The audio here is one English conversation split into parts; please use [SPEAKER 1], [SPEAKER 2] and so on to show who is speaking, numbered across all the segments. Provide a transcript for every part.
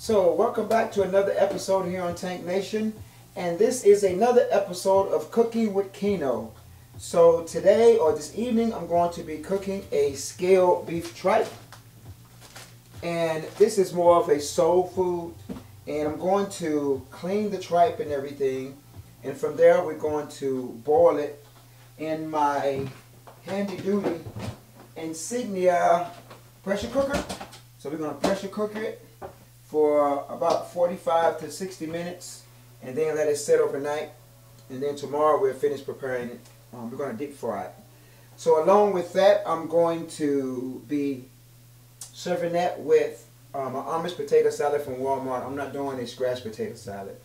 [SPEAKER 1] So welcome back to another episode here on Tank Nation, and this is another episode of Cooking with Keno. So today or this evening I'm going to be cooking a scaled beef tripe, and this is more of a soul food, and I'm going to clean the tripe and everything, and from there we're going to boil it in my handy duty insignia pressure cooker. So we're going to pressure cook it for about 45 to 60 minutes and then let it sit overnight, and then tomorrow we'll finish preparing it. We're going to deep fry it. So along with that, I'm going to be serving that with an Amish potato salad from Walmart. I'm not doing a scratch potato salad.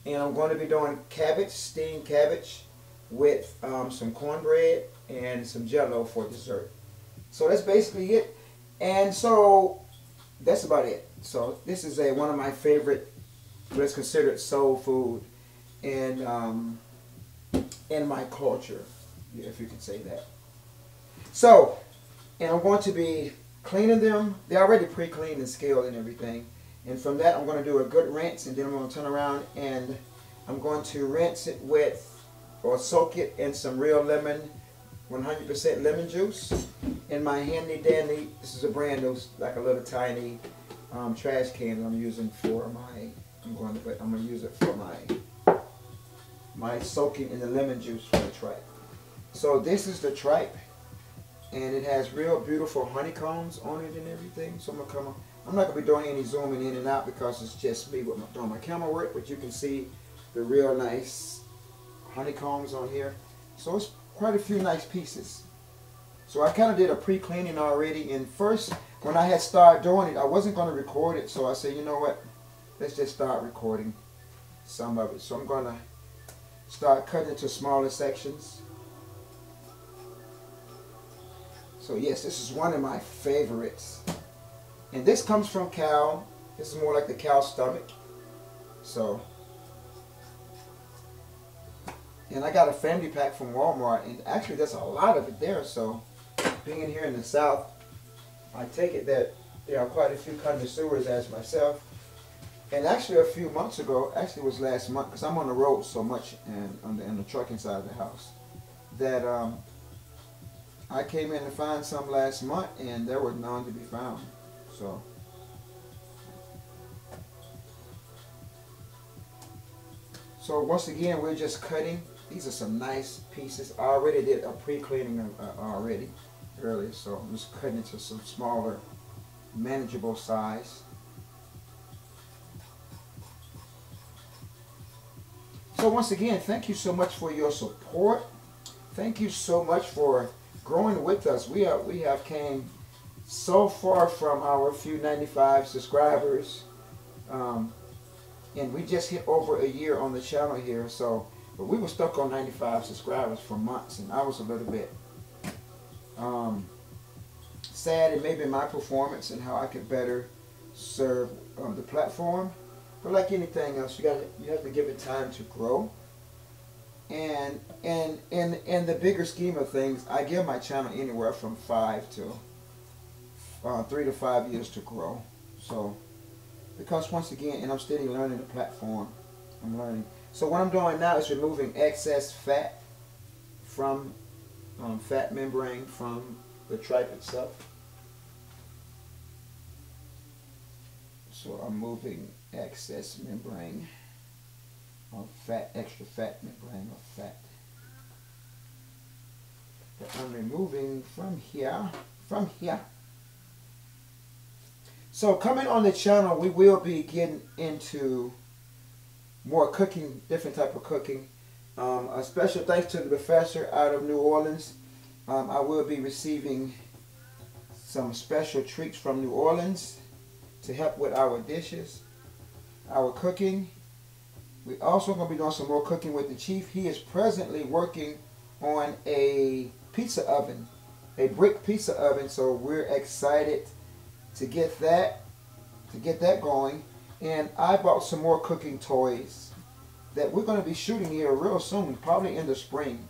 [SPEAKER 1] And I'm going to be doing cabbage, steamed cabbage with some cornbread and some jello for dessert. So that's basically it. And so that's about it. So this is one of my favorite, what's considered soul food in my culture, if you could say that. So, and I'm going to be cleaning them. They're already pre-cleaned and scaled and everything. And from that, I'm going to do a good rinse, and then I'm going to turn around and I'm going to rinse it with, or soak it in some real lemon, 100% lemon juice in my handy dandy. This is a brand new, like a little tiny trash can that I'm using for my. I'm going to use it for my soaking in the lemon juice for the tripe. So this is the tripe, and it has real beautiful honeycombs on it and everything. So I'm not going to be doing any zooming in and out because it's just me doing my camera work, but you can see the real nice honeycombs on here. So it's quite a few nice pieces. So I kind of did a pre-cleaning already, and first when I had started doing it, I wasn't going to record it, so I said, you know what, let's just start recording some of it. So I'm going to start cutting into smaller sections. So yes, this is one of my favorites, and this comes from cow. This is more like the cow stomach. So, and I got a family pack from Walmart, and actually there's a lot of it there. So being in here in the South, I take it that there are quite a few connoisseurs as myself. And actually a few months ago, actually it was last month, because I'm on the road so much and on the trucking side of the house, that I came in to find some last month, and there were none to be found. So once again, we're just cutting. These are some nice pieces. I already did a pre-cleaning already earlier, so I'm just cutting into some smaller, manageable size. So once again, thank you so much for your support. Thank you so much for growing with us. We have came so far from our few 95 subscribers, and we just hit over a year on the channel here. So, but we were stuck on 95 subscribers for months, and I was a little bit sad, and maybe my performance and how I could better serve the platform. But like anything else, you have to give it time to grow. And in the bigger scheme of things, I give my channel anywhere from 3 to 5 years to grow. So, because once again, and I'm still learning the platform, I'm learning. So what I'm doing now is removing excess fat from fat membrane from the tripe itself. So I'm moving excess membrane of fat, extra fat membrane of fat that I'm removing from here. So coming on the channel, we will be getting into more cooking, different type of cooking. A special thanks to the professor out of New Orleans. I will be receiving some special treats from New Orleans to help with our dishes, our cooking. We're also going to be doing some more cooking with the chief. He is presently working on a pizza oven, a brick pizza oven. So we're excited to get that going. And I bought some more cooking toys that we're going to be shooting here real soon, probably in the spring.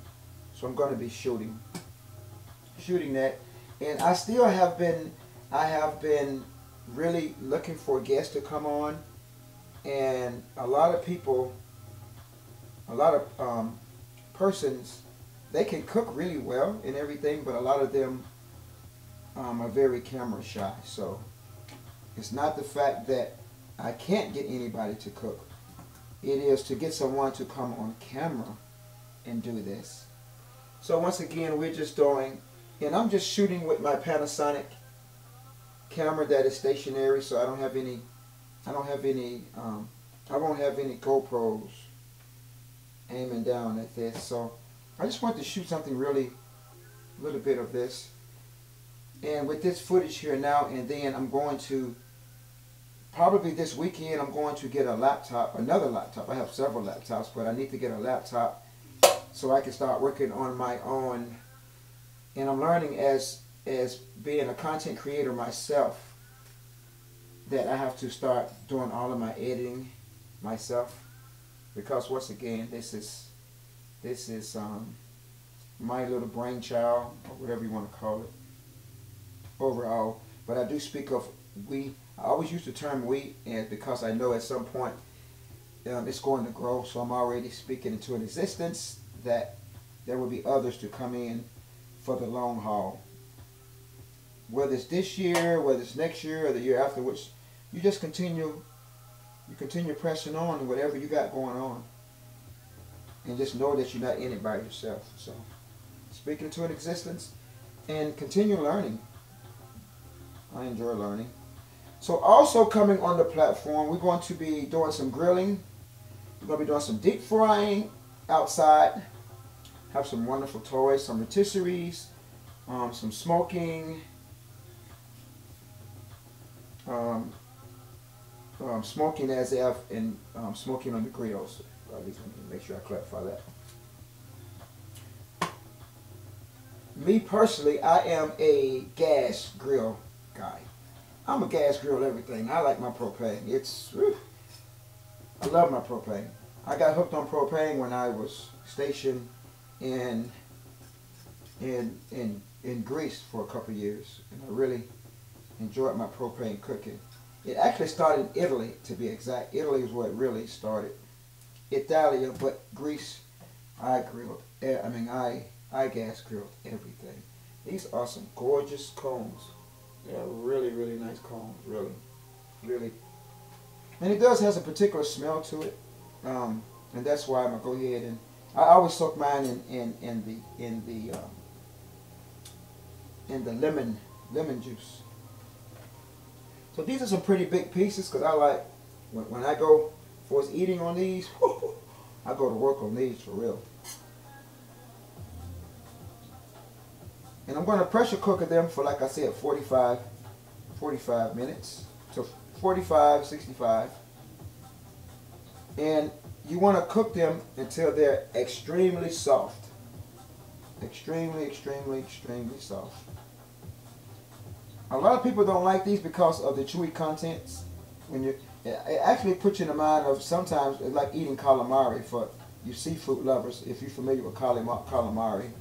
[SPEAKER 1] So I'm going to be shooting that. And I have been really looking for guests to come on And a lot of people, a lot of persons, they can cook really well and everything, but a lot of them are very camera shy. So it's not the fact that I can't get anybody to cook. It is to get someone to come on camera and do this. So once again, we're just doing, and I'm just shooting with my Panasonic camera that is stationary, so I won't have any GoPros aiming down at this. So I just want to shoot something really, a little bit of this. And with this footage here now and then, I'm going to, probably this weekend, I'm going to get a laptop, another laptop. I have several laptops, but I need to get a laptop so I can start working on my own. And I'm learning as being a content creator myself that I have to start doing all of my editing myself, because once again, this is my little brainchild, or whatever you want to call it, overall. But I do speak of we. I always use the term we, and because I know at some point it's going to grow, so I'm already speaking into an existence that there will be others to come in for the long haul. Whether it's this year, whether it's next year, or the year after, which you just continue pressing on in whatever you got going on, and just know that you're not in it by yourself. So speaking into an existence and continue learning. I enjoy learning. So also coming on the platform, we're going to be doing some grilling. We're going to be doing some deep frying outside. Have some wonderful toys, some rotisseries, some smoking, smoking as if in smoking on the grills. At least let me make sure I clarify that. Me personally, I am a gas grill guy. I'm a gas grill everything. I like my propane. I love my propane. I got hooked on propane when I was stationed in Greece for a couple of years, and I really enjoyed my propane cooking. It actually started in Italy, to be exact. Italy is where it really started. Italia, but Greece, I grilled. I gas grilled everything. These are some gorgeous cones. They're really, really nice cones, really, really. And it does has a particular smell to it, and that's why I'm gonna go ahead and I always soak mine in the lemon juice. So these are some pretty big pieces, because I like when I go for eating on these. I go to work on these for real. And I'm going to pressure cook them for, like I said, 45 minutes to 45, 65. And you want to cook them until they're extremely soft. Extremely, extremely, extremely soft. A lot of people don't like these because of the chewy contents. It actually puts you in the mind of sometimes it's like eating calamari for you seafood lovers, if you're familiar with calamari,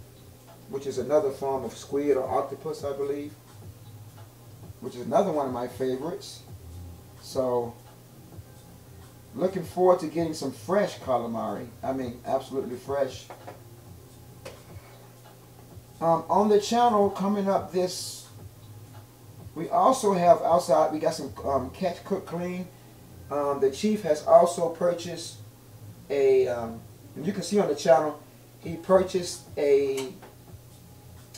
[SPEAKER 1] which is another form of squid or octopus, I believe, which is another one of my favorites. So, looking forward to getting some fresh calamari. I mean, absolutely fresh. On the channel coming up we also have outside, we got some Catch, Cook, Clean. The Chief has also purchased and you can see on the channel, he purchased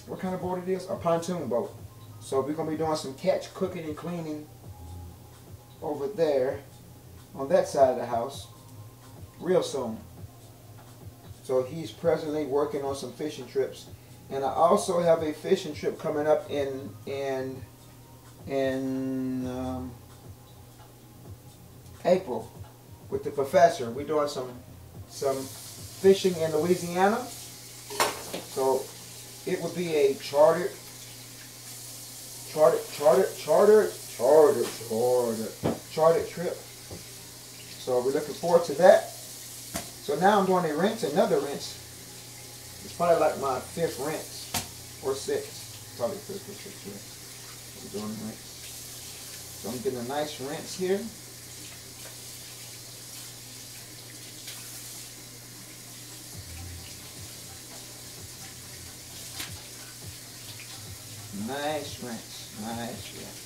[SPEAKER 1] what kind of boat it is? A pontoon boat. So we're going to be doing some catch, cooking, and cleaning over there on that side of the house real soon. So he's presently working on some fishing trips. And I also have a fishing trip coming up in April with the professor. We're doing some fishing in Louisiana. So it would be a chartered trip. So we're looking forward to that. So now I'm doing another rinse. It's probably like my 5th rinse or 6th, probably 5th or 6th rinse. I'm doing a rinse. So I'm getting a nice rinse here. Nice rinse. Nice rinse.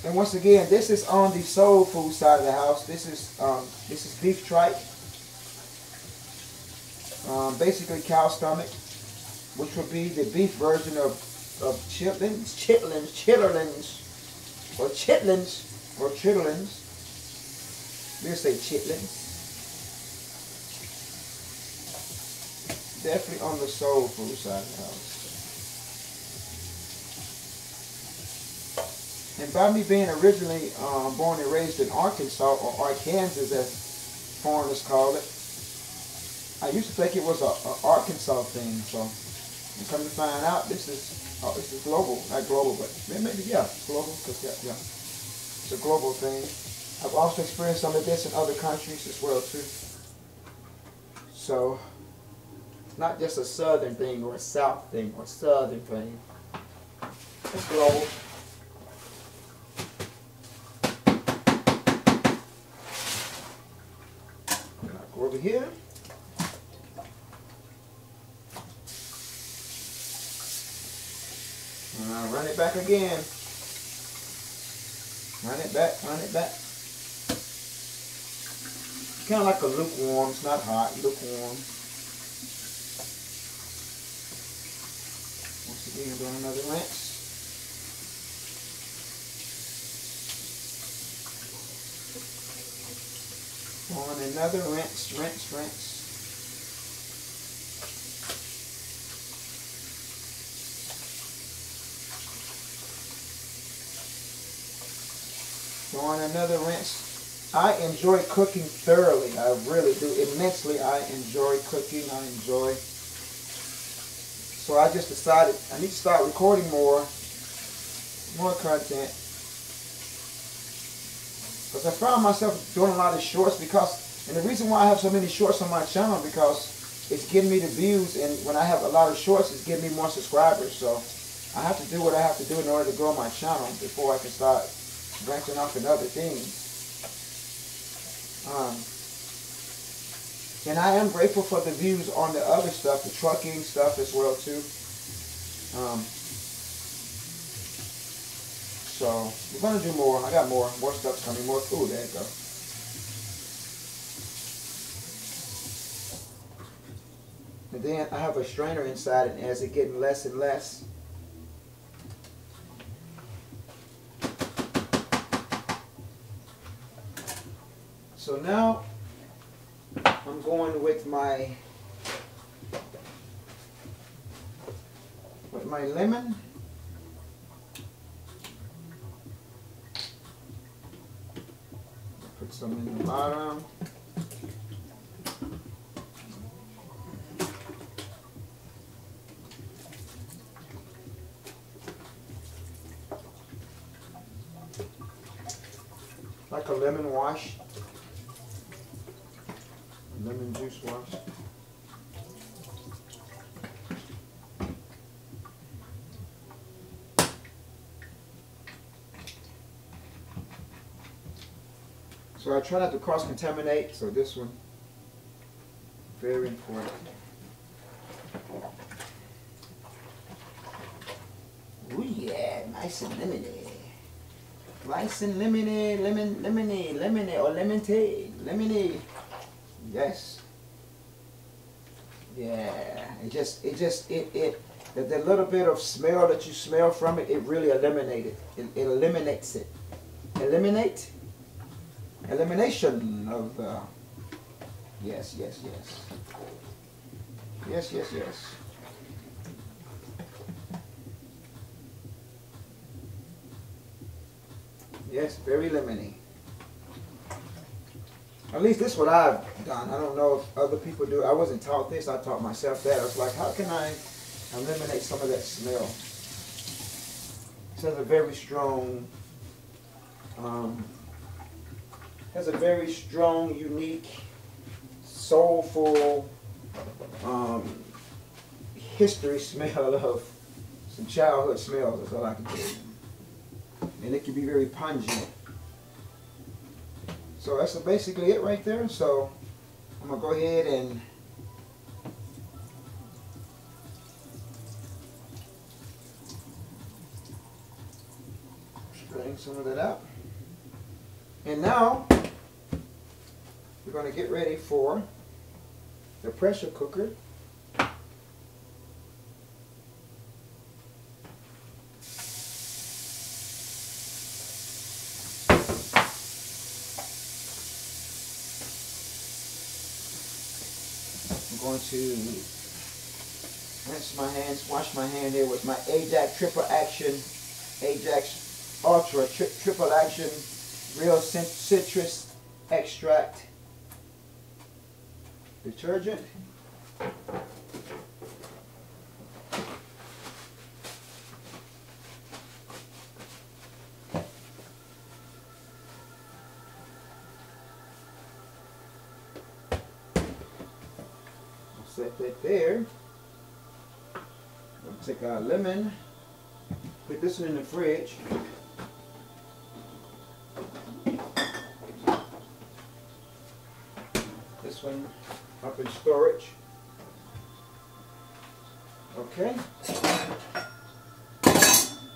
[SPEAKER 1] And once again, this is on the soul food side of the house. This is beef tripe. Basically cow stomach, which would be the beef version of chitlins, or chitterlings. We'll say chitlins. Definitely on the soul food side of the house. And by me being originally born and raised in Arkansas, or Arkansas as foreigners call it, I used to think it was a Arkansas thing. So, and come to find out, this is global. Not global, but maybe yeah, global. Cause yeah, it's a global thing. I've also experienced some of this in other countries as well too. So, it's not just a southern thing or a south thing or southern thing. It's global. Go over here. And I'll run it back again. Run it back, run it back. Kind of like a lukewarm, it's not hot, lukewarm. Once again, doing another rinse. On another rinse, rinse, rinse. On another rinse. I enjoy cooking thoroughly. I really do. Immensely, I enjoy cooking. I enjoy. So I just decided I need to start recording more content. Because I found myself doing a lot of shorts and the reason why I have so many shorts on my channel, because it's getting me the views, and when I have a lot of shorts, it's getting me more subscribers. So I have to do what I have to do in order to grow my channel before I can start branching off in other things. And I am grateful for the views on the other stuff, the trucking stuff as well too. So we're gonna do more. I got more stuff coming. More. Ooh, there you go. And then I have a strainer inside it, and as it getting less and less. So now I'm going with my lemon. Put some in the bottom. Like a lemon wash. Lemon juice wash. So I try not to cross-contaminate, so this one, very important. Oh yeah, nice and lemony. Nice and lemony, lemonade, or lemonade. Yes. Yeah. The little bit of smell that you smell from it, it really eliminates it. It eliminates it. Elimination of the. Yes. Yes. Yes, very lemony. At least this is what I've done. I don't know if other people do. I wasn't taught this. I taught myself that. I was like, how can I eliminate some of that smell? It has a very strong, unique, soulful, history smell of some childhood smells. That's all I can tell you. And it can be very pungent. So that's basically it right there. So I'm going to go ahead and Drain some of that out. And now we're going to get ready for the pressure cooker. I'm going to rinse my hands, wash my hand here with my Ajax Triple Action, Ajax Ultra Triple Action Real Citrus Extract detergent. Set that there. We'll take our lemon, put this one in the fridge. This one up in storage. Okay.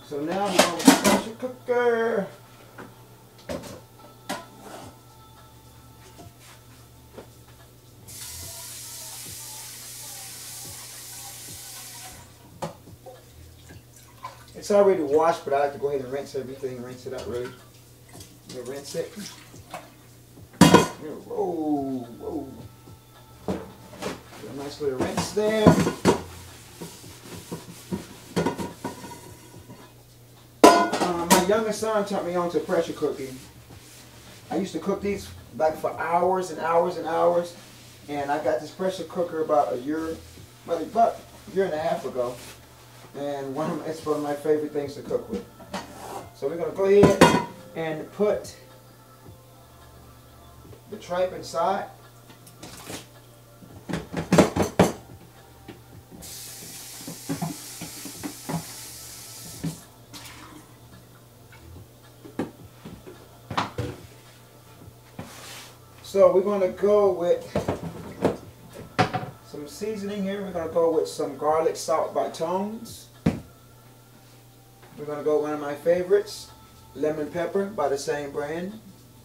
[SPEAKER 1] So now we're going to the pressure cooker. It's already washed, but I like to go ahead and rinse everything, rinse it out really. I'm going to rinse it. Whoa, whoa. A nice little rinse there. My youngest son taught me on to pressure cooking. I used to cook these like for hours and hours and hours. And I got this pressure cooker about a year and a half ago. And it's one of my favorite things to cook with. So we're going to go ahead and put the tripe inside. So we're going to go with some seasoning here. We're going to go with some garlic salt by Tones. We're going to go with one of my favorites, lemon pepper by the same brand.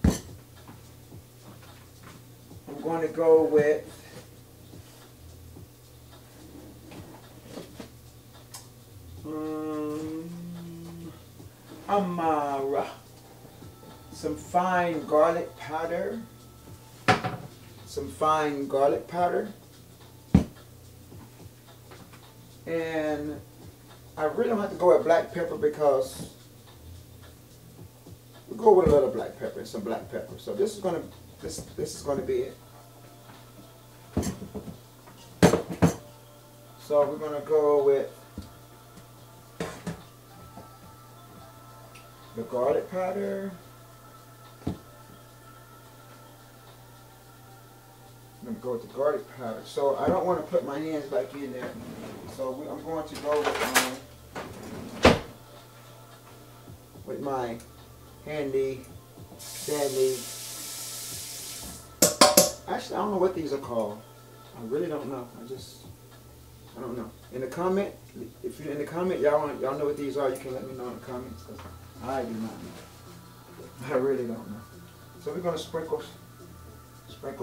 [SPEAKER 1] I'm going to go with Amara, some fine garlic powder, and I really don't have to go with black pepper because we'll go with a little black pepper and some black pepper. So this is going to be it. So we're going to go with the garlic powder. I'm going to go with the garlic powder. So I don't want to put my hands back in there. So I'm going to go with my handy dandy. Actually, I don't know what these are called. I really don't know. I don't know. In the comment, if you're in the comment, y'all know what these are, you can let me know in the comments because I do not know. I really don't know. So we're going to sprinkle. That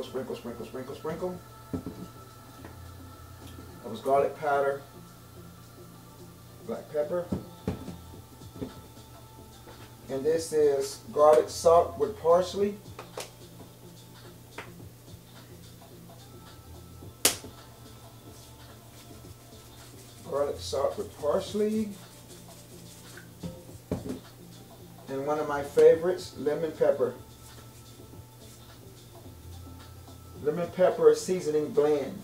[SPEAKER 1] was garlic powder, black pepper, and this is garlic salt with parsley. Garlic salt with parsley, and one of my favorites, lemon pepper. Lemon pepper seasoning blend.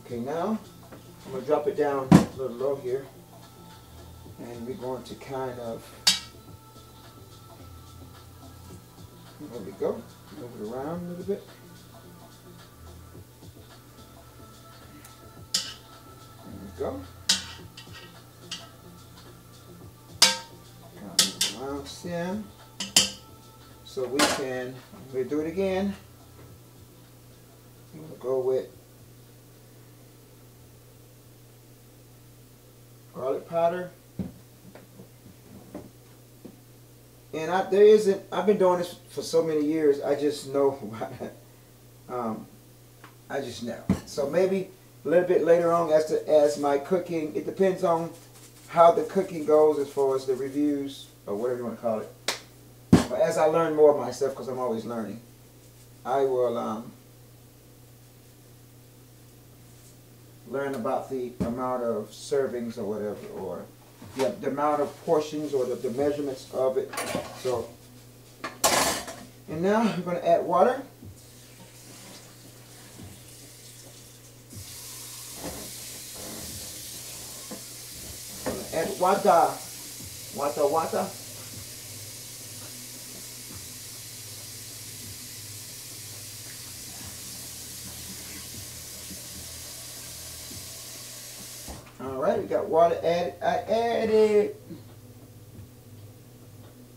[SPEAKER 1] Okay, now I'm going to drop it down a little low here, and we're going to kind of, there we go, move it around a little bit. There we go. Kind of move it around some, so we'll do it again. I'm going to go with garlic powder. And I've been doing this for so many years, I just know I just know. So maybe a little bit later on as my cooking, it depends on how the cooking goes as far as the reviews or whatever you want to call it. But as I learn more of myself, because I'm always learning, I will learn about the amount of servings or whatever, or the amount of portions or the measurements of it. So, and now I'm going to add water. Add water. Alright, we got water added. I added,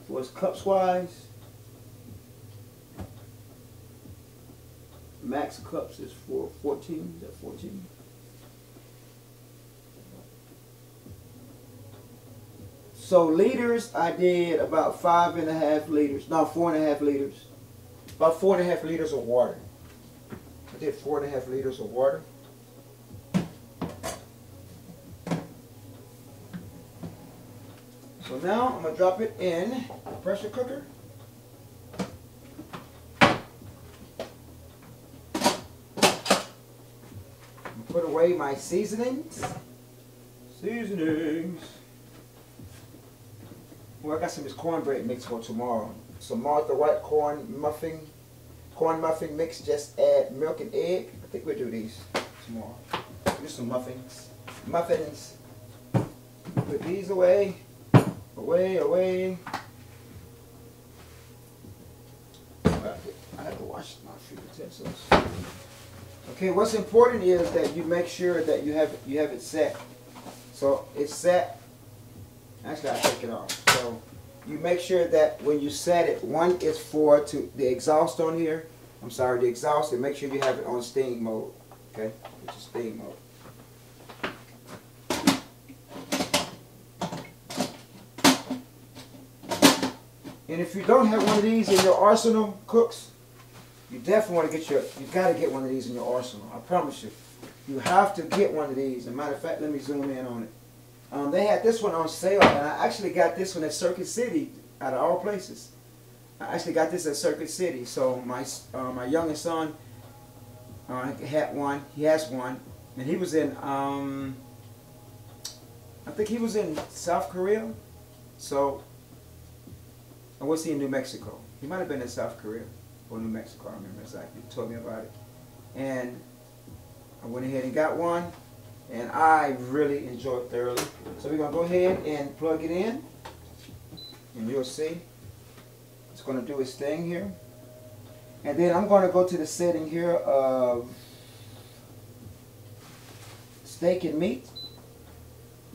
[SPEAKER 1] what's cups wise, max cups is for 14. Is that 14? So liters, I did about 5.5 liters. No, 4.5 liters. About 4.5 liters of water. I did 4.5 liters of water. So now I'm going to drop it in the pressure cooker. Put away my seasonings. Well, I got some of this cornbread mix for tomorrow. Some Martha White corn muffin mix. Just add milk and egg. I think we'll do these tomorrow. Do some muffins. Put these away. Away. I have to wash my few utensils. Okay, what's important is that you make sure that you have it set. So it's set. Actually, I'll take it off. So you make sure that when you set it, one is for the exhaust on here. I'm sorry, the exhaust, and make sure you have it on steam mode. Okay, it's a steam mode. And if you don't have one of these in your arsenal, cooks, you definitely want to you got to get one of these in your arsenal. I promise you. You have to get one of these. As a matter of fact, let me zoom in on it. They had this one on sale, and I actually got this one at Circuit City, out of all places. I actually got this at Circuit City. So my youngest son had one. He has one, and he was in I think he was in South Korea. So, or was he in New Mexico? He might have been in South Korea or New Mexico. I don't remember exactly. He told me about it, and I went ahead and got one. And I really enjoyed it thoroughly. So we're going to go ahead and plug it in. And you'll see. It's going to do its thing here. And then I'm going to go to the setting here of steak and meat.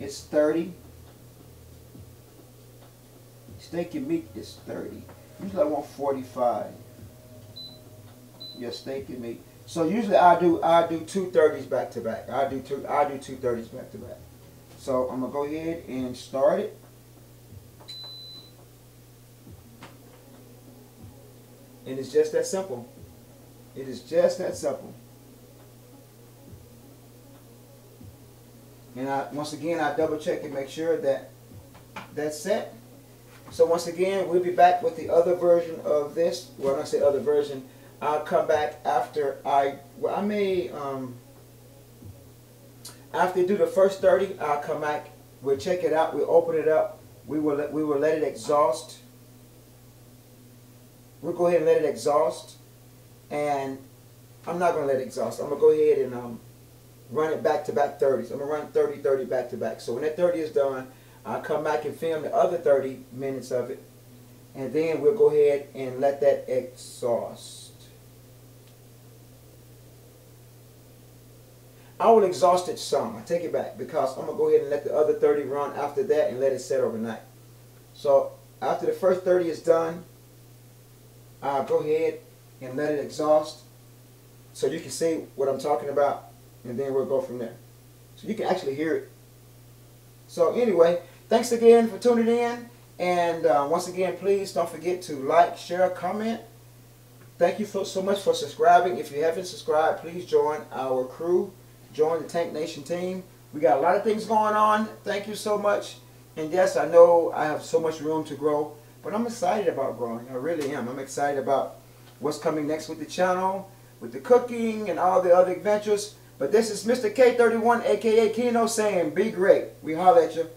[SPEAKER 1] It's 30. Steak and meat is 30. Usually I want 45. Yeah, steak and meat. So usually I do 2 30s back to back. I do 2 30s back to back. So I'm gonna go ahead and start it. And it's just that simple. It is just that simple. And once again I double check and make sure that that's set. So once again we'll be back with the other version of this. Well, when I say other version, I'll come back after after you do the first 30, I'll come back, we'll check it out, we'll open it up, we will let it exhaust. We'll go ahead and let it exhaust, and I'm not going to let it exhaust. I'm going to go ahead and run it back to back 30s. I'm going to run 30, 30 back to back. So when that 30 is done, I'll come back and film the other 30 minutes of it, and then we'll go ahead and let that exhaust. I will exhaust it some. I take it back because I'm going to go ahead and let the other 30 run after that and let it set overnight. So after the first 30 is done, I'll go ahead and let it exhaust so you can see what I'm talking about, and then we'll go from there. So you can actually hear it. So anyway, thanks again for tuning in. And once again, please don't forget to like, share, comment. Thank you so much for subscribing. If you haven't subscribed, please join our crew. Join the Tank Nation team. We got a lot of things going on. Thank you so much. And yes, I know I have so much room to grow, but I'm excited about growing. I really am. I'm excited about what's coming next with the channel, with the cooking and all the other adventures. But this is Mr. K31, aka Keno, saying be great. We holler at you.